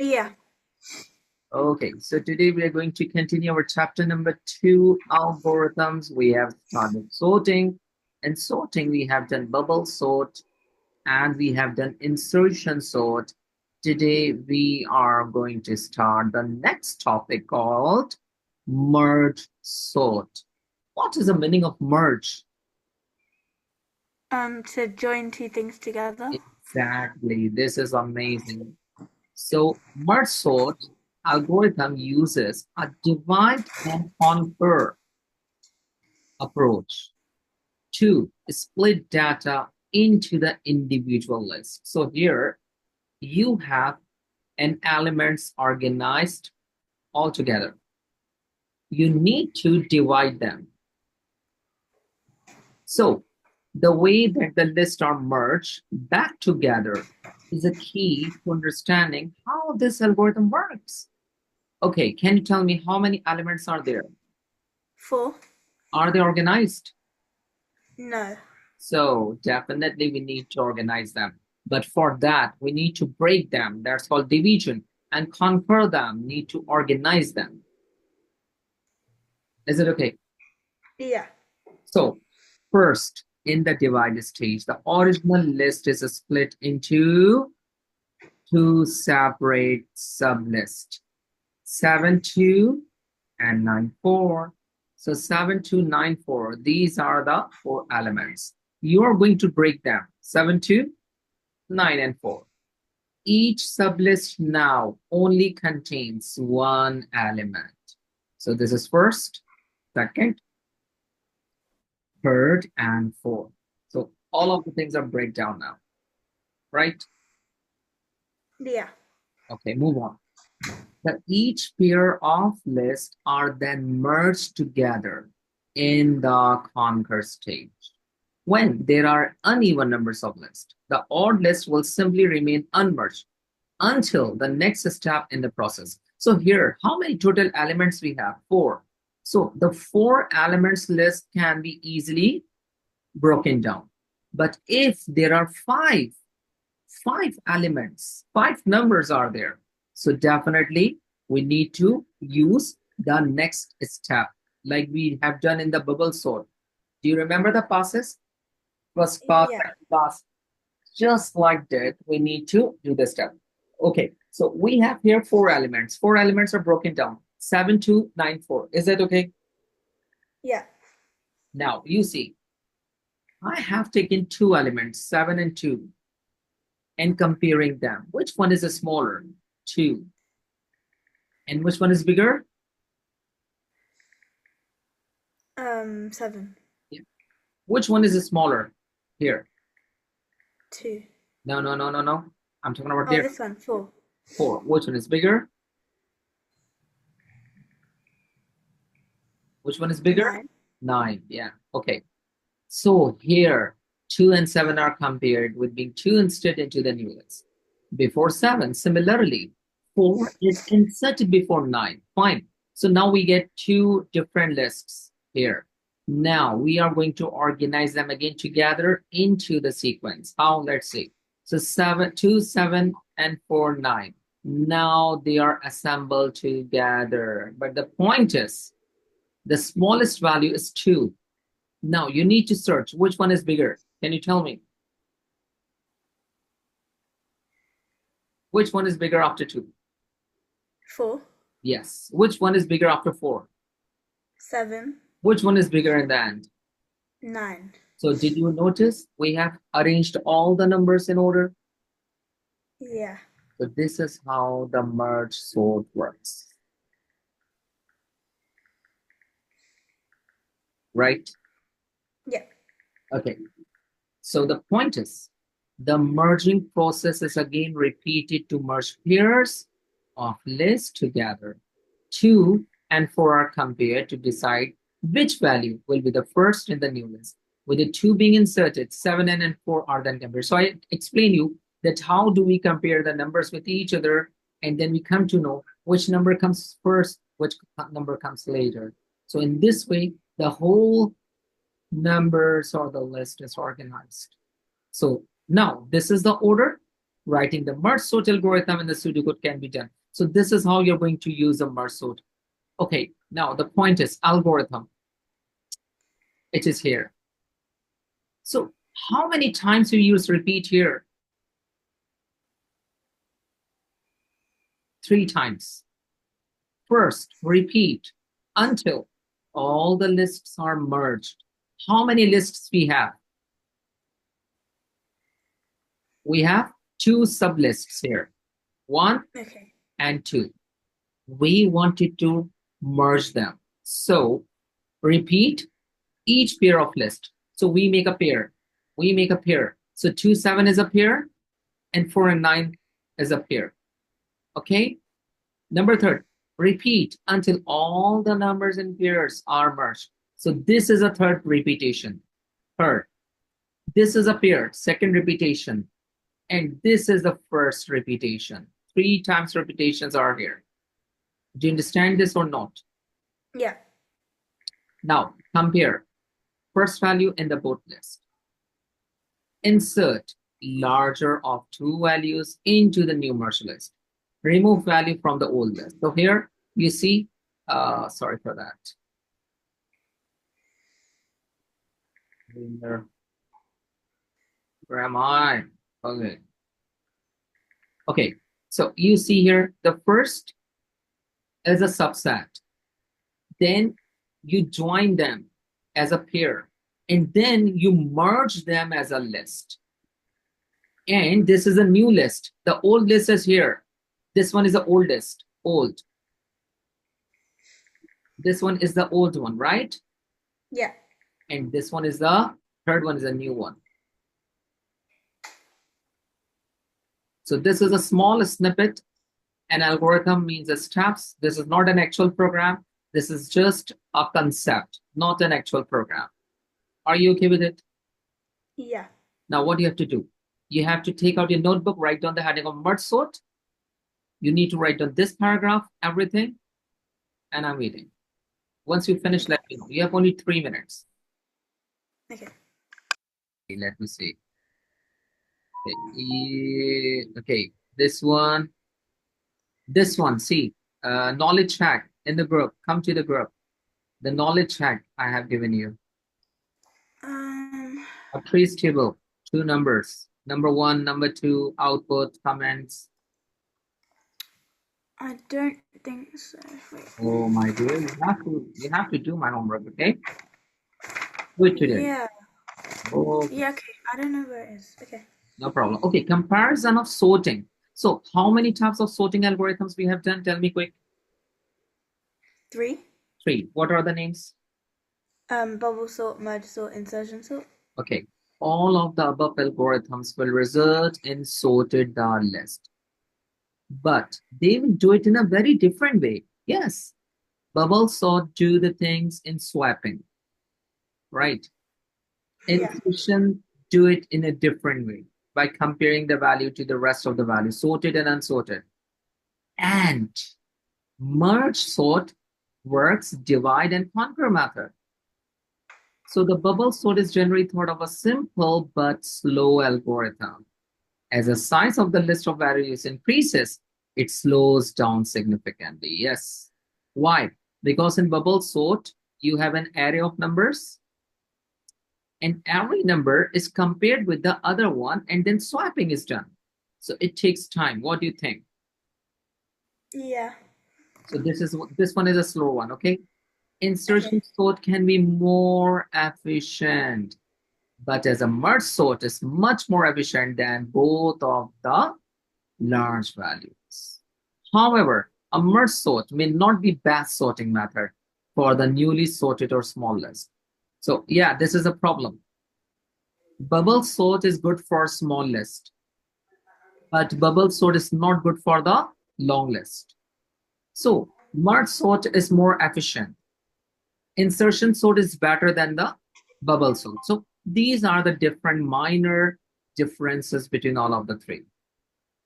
Yeah. Okay, so today we are going to continue our chapter number 2, algorithms. We have started sorting. And sorting, we have done bubble sort and we have done insertion sort. Today we are going to start the next topic called merge sort. What is the meaning of merge? To join two things together. Exactly, this is amazing. So merge sort algorithm uses a divide and conquer approach to split data into the individual list. So here you have an elements organized all together. You need to divide them. So the way that the lists are merged back together is a key to understanding how this algorithm works. Okay, can you tell me how many elements are there? 4. Are they organized? No. So definitely we need to organize them. But for that, we need to break them. That's called division. And conquer them, need to organize them. Is it okay? Yeah. So first, in the divide stage, the original list is split into two separate sublists, 7, 2, and 9, 4. So 7, 2, 9, 4, these are the 4 elements. You are going to break them, 7, 2, 9, and 4. Each sublist now only contains one element. So this is first, second, third, and fourth. So all of the things are breakdown now, right? Yeah. Okay, move on. Each pair of lists are then merged together in the conquer stage. When there are uneven numbers of lists, the odd list will simply remain unmerged until the next step in the process. So here, how many total elements we have? 4. So the 4 elements list can be easily broken down. But if there are five elements, 5 numbers are there. So definitely we need to use the next step like we have done in the bubble sort. Do you remember the process? First pass, Yeah. second pass. Just like that, we need to do the step. Okay, so we have here 4 elements. 4 elements are broken down. 7, 2, 9, 4. Is that okay? Yeah. Now you see, I have taken 2 elements, 7 and 2, and comparing them. Which one is a smaller? 2. And which one is bigger? 7. Yeah. Which one is smaller? Here. 2. No, no, no, no, no. I'm talking about Oh, there. this one, 4. 4. Which one is bigger? Which one is bigger? 9. 9. Yeah. Okay. So here, 2 and 7 are compared with being 2 inserted into the new list. Before 7, similarly, 4 is inserted before 9. Fine. So now we get 2 different lists here. Now we are going to organize them again together into the sequence. How? Let's see. So 7, 2, 7, and 4, 9. Now they are assembled together. But the point is, the smallest value is 2. Now you need to search which one is bigger. Can you tell me? Which one is bigger after 2? 4. Yes. Which one is bigger after 4? 7. Which one is bigger in the end? 9. So did you notice we have arranged all the numbers in order? Yeah. So this is how the merge sort works. Right? Yeah. Okay. So the point is, the merging process is again repeated to merge pairs of lists together. 2 and 4 are compared to decide which value will be the first in the new list. With the 2 being inserted, 7 and 4 are then compared. So I explain you that how do we compare the numbers with each other, and then we come to know which number comes first, which number comes later. So in this way, the whole numbers or the list is organized. So now this is the order. writing the merge sort algorithm in the pseudocode can be done. So this is how you're going to use a merge sort. Okay, now the point is algorithm. It is here. So how many times you use repeat here? 3 times. First, repeat until all the lists are merged. How many lists we have? We have 2 sublists here, 1 Okay. and 2. We wanted to merge them. So repeat each pair of list. So we make a pair. We make a pair. So 2, 7 is a pair, and 4 and 9 is a pair. Okay? Number 3, repeat until all the numbers in pairs are merged. So this is a third repetition. Third, this is a pair, second repetition. And this is the first repetition. 3 times repetitions are here. Do you understand this or not? Yeah. Now, compare first value in the both list. Insert larger of 2 values into the new merge list. Remove value from the old list. So here you see, sorry for that. Where am I? Okay. Okay, so you see here, the first is a subset. Then you join them as a pair, and then you merge them as a list. And this is a new list. The old list is here. This one is the oldest, old. This one is the old one, right? Yeah. And this one is the third one is a new one. So this is a small snippet. An algorithm means the steps. This is not an actual program. This is just a concept, not an actual program. Are you okay with it? Yeah. Now, what do you have to do? You have to take out your notebook, write down the heading of merge sort. You need to write down this paragraph, everything, and I'm waiting. Once you finish, let me know. You have only 3 minutes. Okay. Let me see. Okay, this one, see, knowledge hack in the group. Come to the group. The knowledge hack I have given you. A trace table, 2 numbers. Number 1, number 2, output, comments. I don't think so. Wait. Oh my dear, you have to do my homework, okay? Do it today. Yeah. Oh, Yeah, okay. I don't know where it is. Okay. no problem. Okay, comparison of sorting. So how many types of sorting algorithms we have done? Tell me quick. 3. 3. What are the names? Bubble sort, merge sort, insertion sort. Okay. All of the above algorithms will result in sorted the list. But they will do it in a very different way. Yes. Bubble sort do the things in swapping. Right. Yeah. Insertion do it in a different way by comparing the value to the rest of the value, sorted and unsorted. And merge sort works divide and conquer method. So the bubble sort is generally thought of a simple but slow algorithm. As the size of the list of values increases, it slows down significantly. Yes. Why? Because in bubble sort, you have an array of numbers, and every number is compared with the other one, and then swapping is done. So it takes time. What do you think? Yeah. So this one is a slow one, okay? Insertion sort can be more efficient, but as a merge sort is much more efficient than both of the large values. However, a merge sort may not be best sorting method for the newly sorted or small list. So yeah, this is a problem. Bubble sort is good for small list, but bubble sort is not good for the long list. So merge sort is more efficient. Insertion sort is better than the bubble sort. So these are the different minor differences between all of the 3.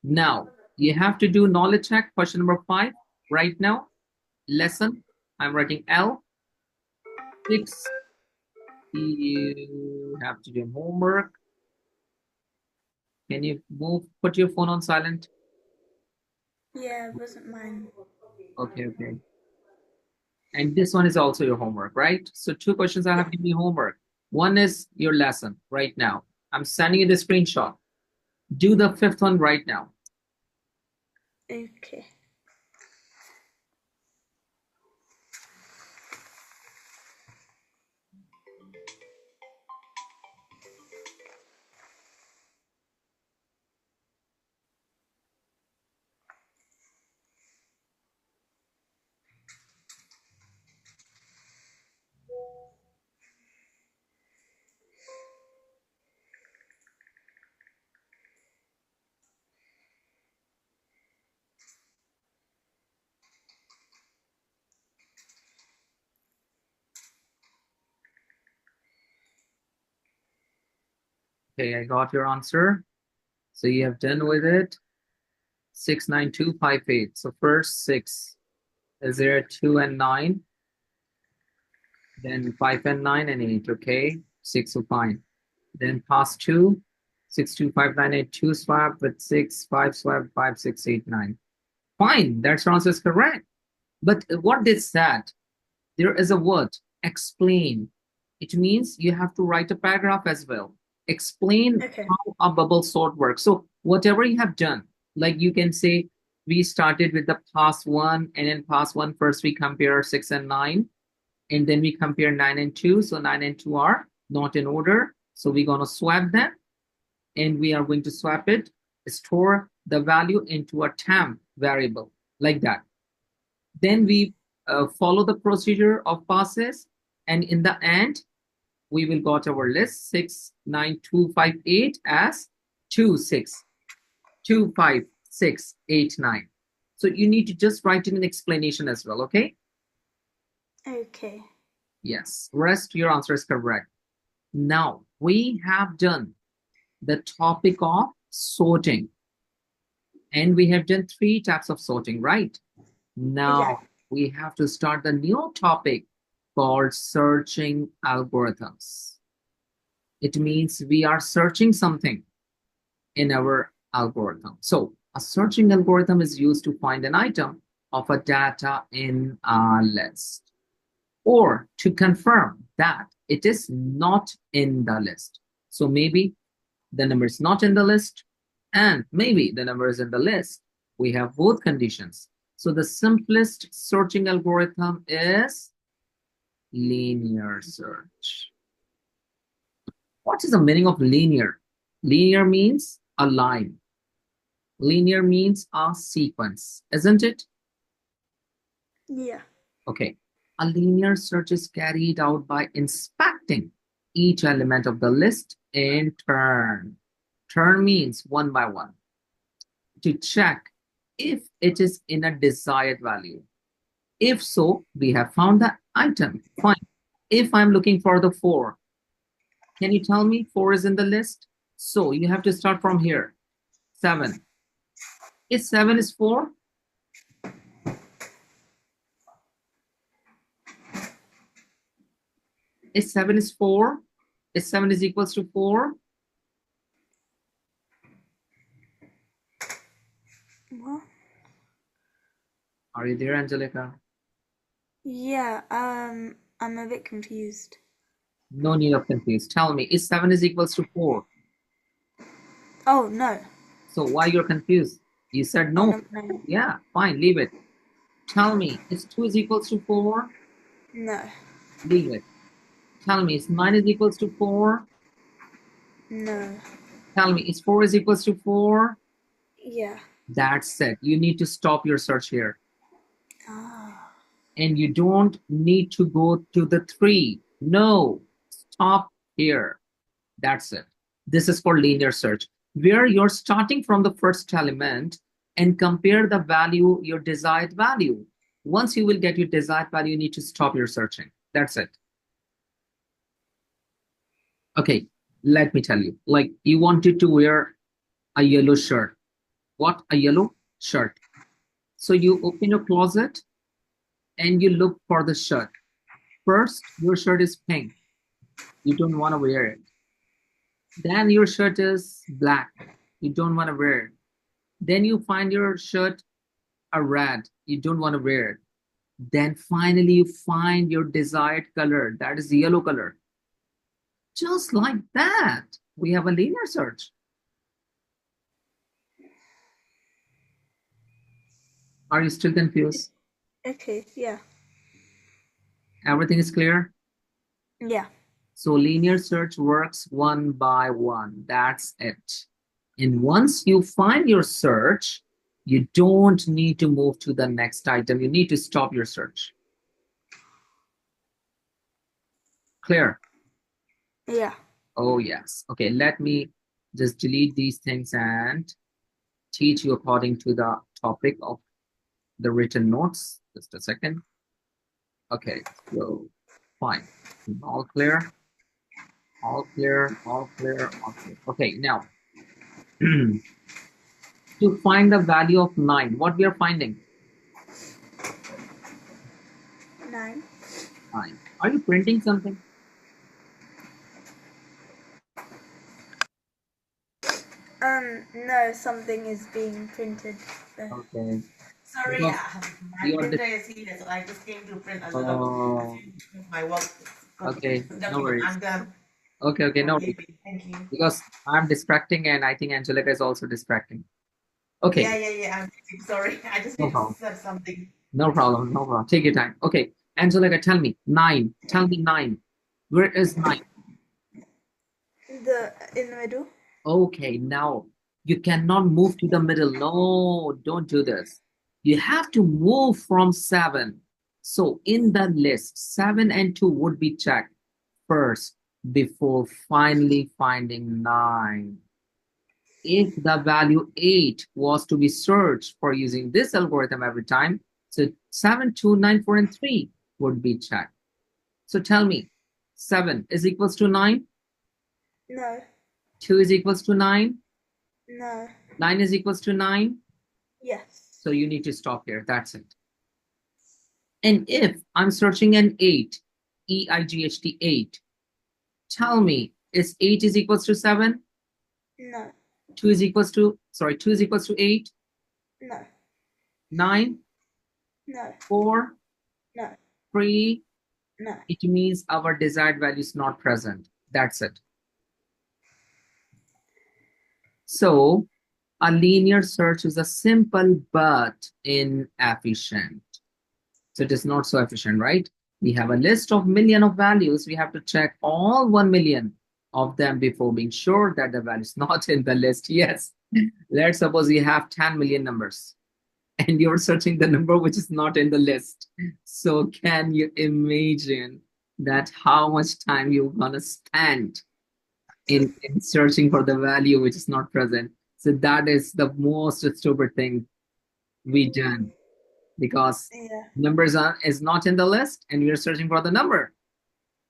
Now, you have to do knowledge check, question number 5. Right now, lesson, I'm writing L. 6, you have to do homework. Can you put your phone on silent? Yeah, it wasn't mine. Okay, okay. And this one is also your homework, right? So 2 questions I have given you homework. One is your lesson right now. I'm sending you the screenshot. Do the 5th one right now. Okay. Okay, I got your answer. So you have done with it. 69258. So first 6. Is there 2 and 9? Then 5 and 9 and 8. Okay, 6 so fine. Then pass 2. 6, 2, 5, 9, 8. 2 swap with 6, 5 swap, 5, 6, 8, 9. Fine, that answer is correct. But what is that? There is a word, explain. It means you have to write a paragraph as well. Explain how a bubble sort works. So whatever you have done, like you can say, we started with the pass 1, and in pass 1, first we compare 6 and 9, and then we compare 9 and 2. So 9 and 2 are not in order. So we're going to swap them, and we are going to swap it, store the value into a temp variable, like that. Then we follow the procedure of passes, and in the end, we will got our list 6, 9, 2, 5, 8 as 2, 6, 2, 5, 6, 8, 9. So you need to just write in an explanation as well, okay? Okay. Yes, rest your answer is correct. Now, we have done the topic of sorting. And we have done 3 types of sorting, right? Now, we have to start the new topic called searching algorithms. It means we are searching something in our algorithm. So a searching algorithm is used to find an item of a data in a list, or to confirm that it is not in the list. So maybe the number is not in the list, and maybe the number is in the list. We have both conditions. So the simplest searching algorithm is linear search. What is the meaning of linear? Linear means a line. Linear means a sequence, isn't it? Yeah. Okay. A linear search is carried out by inspecting each element of the list in turn. Turn means one by one, to check if it is in a desired value. If so, we have found the item. Fine. If I'm looking for the 4, can you tell me 4 is in the list? So you have to start from here. 7. Is 7 is 4? Is 7 is 4? Is 7 is equals to 4? What? Are you there, Angelica? Yeah, I'm a bit confused. No need of confused. Tell me, is 7 is equals to 4? Oh, no. So why you're confused? You said no. Yeah, fine, leave it. Tell me, is 2 is equals to 4? No. Leave it. Tell me, is 9 is equals to 4? No. Tell me, is 4 is equals to 4? Yeah. That's it. You need to stop your search here. Ah. And you don't need to go to the 3. No, stop here. That's it. This is for linear search, where you're starting from the first element and compare the value, your desired value. Once you will get your desired value, you need to stop your searching. That's it. Okay, let me tell you. Like, you wanted to wear a yellow shirt. What? A yellow shirt. So you open your closet and you look for the shirt. First, your shirt is pink. You don't want to wear it. Then your shirt is black. You don't want to wear it. Then you find your shirt a red. You don't want to wear it. Then finally you find your desired color. That is the yellow color. Just like that, we have a linear search. Are you still confused? Okay, yeah. Everything is clear? Yeah. So linear search works one by one. That's it. And once you find your search, you don't need to move to the next item. You need to stop your search. Clear? Yeah. Oh, yes. Okay, let me just delete these things and teach you according to the topic of the written notes. Just a second. Okay, so fine. All clear? All clear, all clear, all clear. Okay, now to find the value of 9, what we are finding? 9. 9. Are you printing something? No, something is being printed there. Okay. Sorry, Because my you are printer is here, so I just came to print a lot oh, of my work. okay, no Document. worries. I'm done. Okay, no worries. Thank you. Because I'm distracting and I think Angelica is also distracting. Okay, Yeah. I'm sorry. I just no need to problem. search something. No problem, no problem. Take your time. Okay, Angelica, tell me 9. Tell me 9. Where is 9? In the middle. Okay, now you cannot move to the middle. No, don't do this. You have to move from 7. So in the list, 7 and 2 would be checked first before finally finding 9. If the value 8 was to be searched for using this algorithm every time, so 7, 2, 9, 4, and 3 would be checked. So tell me, 7 is equals to 9? No. 2 is equals to 9? No. 9 is equals to 9? Yes. So you need to stop here. That's it. And if I'm searching an 8, E-I-G-H-T 8, tell me, is 8 is equals to 7? No. 2 is equals to, 2 is equals to 8? No. 9? No. 4? No. 3? No. It means our desired value is not present. That's it. So a linear search is a simple but inefficient. So it is not so efficient, right? We have a list of million of values. We have to check all 1 million of them before being sure that the value is not in the list. Yes. Let's suppose you have 10 million numbers and you're searching the number which is not in the list. So can you imagine that how much time you're gonna spend in searching for the value which is not present? So that is the most stupid thing we done, because Yeah. numbers is not in the list and we are searching for the number.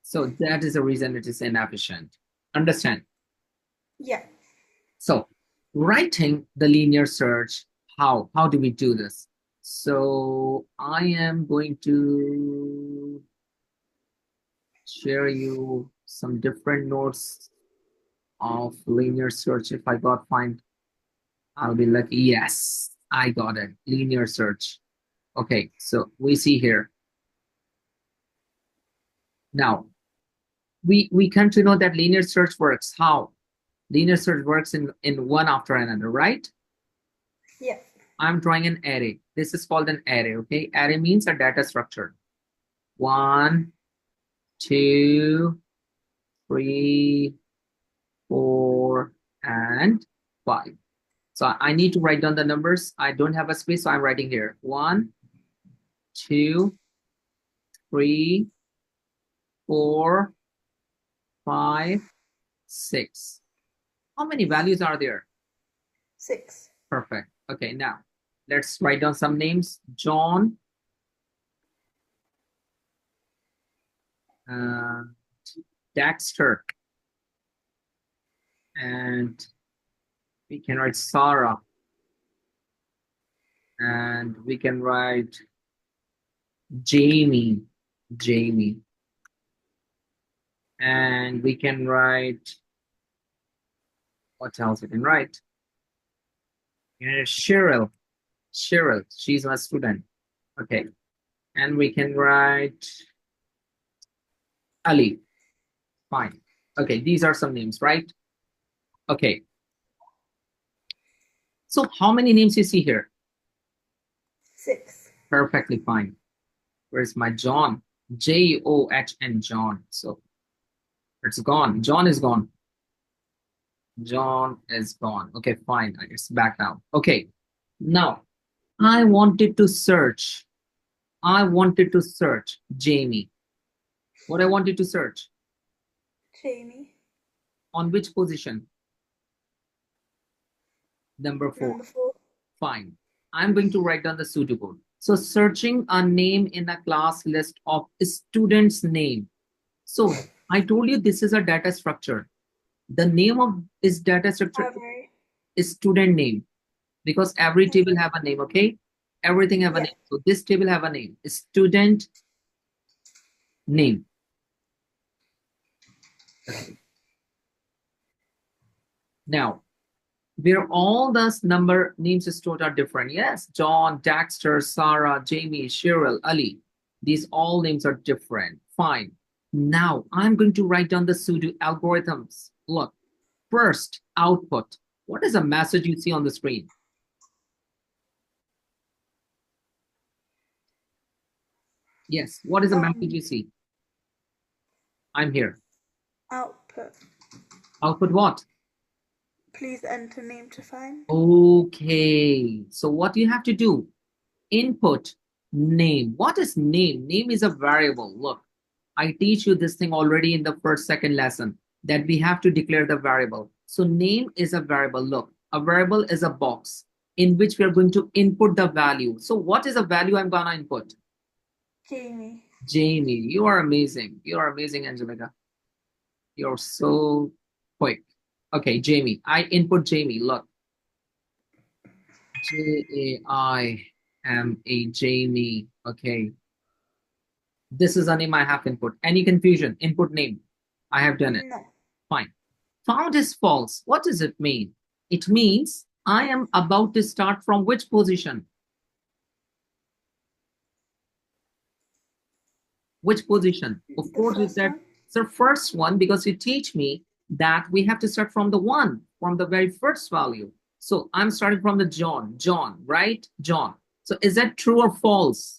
So that is the reason it is inefficient. Understand? Yeah. So writing the linear search, how do we do this? So I am going to share you some different notes of linear search. If I find, I'll be lucky. Yes, I got it. Linear search. Okay, so we see here. Now, we come to know that linear search works. How? Linear search works in one after another, right? Yeah. I'm drawing an array. This is called an array, okay? Array means a data structure. 1, 2, 3, 4, and 5. So I need to write down the numbers. I don't have a space, so I'm writing here. 1, 2, 3, 4, 5, 6. How many values are there? 6. Perfect. Okay, now let's write down some names. John, Dexter, and we can write Sarah, and we can write Jamie, and we can write, what else we can write? Cheryl. Cheryl, she's my student. Okay. And we can write Ali. Fine. Okay, these are some names, right? Okay. So how many names you see here? 6. Perfectly fine. Where's my John? John, John. So it's gone. John is gone. John is gone. Okay, fine. It's back now. Okay. Now, I wanted to search. Jamie. What I wanted to search? Jamie. On which position? Number 4. Number 4. Fine. I'm going to write down the pseudocode. So searching a name in a class list of students' name. So I told you this is a data structure. The name of this data structure Library. is student name, because every table have a name, okay? Everything have a name. So this table have a name, student name. Okay. Now, where all those number names stored are different. Yes, John, Dexter, Sarah, Jamie, Cheryl, Ali. These all names are different. Fine. Now I'm going to write down the pseudo algorithms. Look, first output. What is the message you see on the screen? Yes, what is the message you see? I'm here. Output. Output what? Please enter name to find. Okay, so what do you have to do? Input name. What is name? Name is a variable. Look, I teach you this thing already in the second lesson, that we have to declare the variable. So name is a variable. Look, a variable is a box in which we are going to input the value. So what is the value I'm gonna input? Jamie. Jamie, you are amazing. You are amazing, Angelica. You're so quick. Okay, Jamie. I input Jamie. Look. J-A-I-M-A, Jamie. Okay. This is a name I have input. Any confusion? Input name. I have done it. No. Fine. Found is false. What does it mean? It means I am about to start from which position? Which position? Of course, you said it's the first one, because you teach me that we have to start from the 1, from the very first value. So I'm starting from the John, right? John. So is that true or false?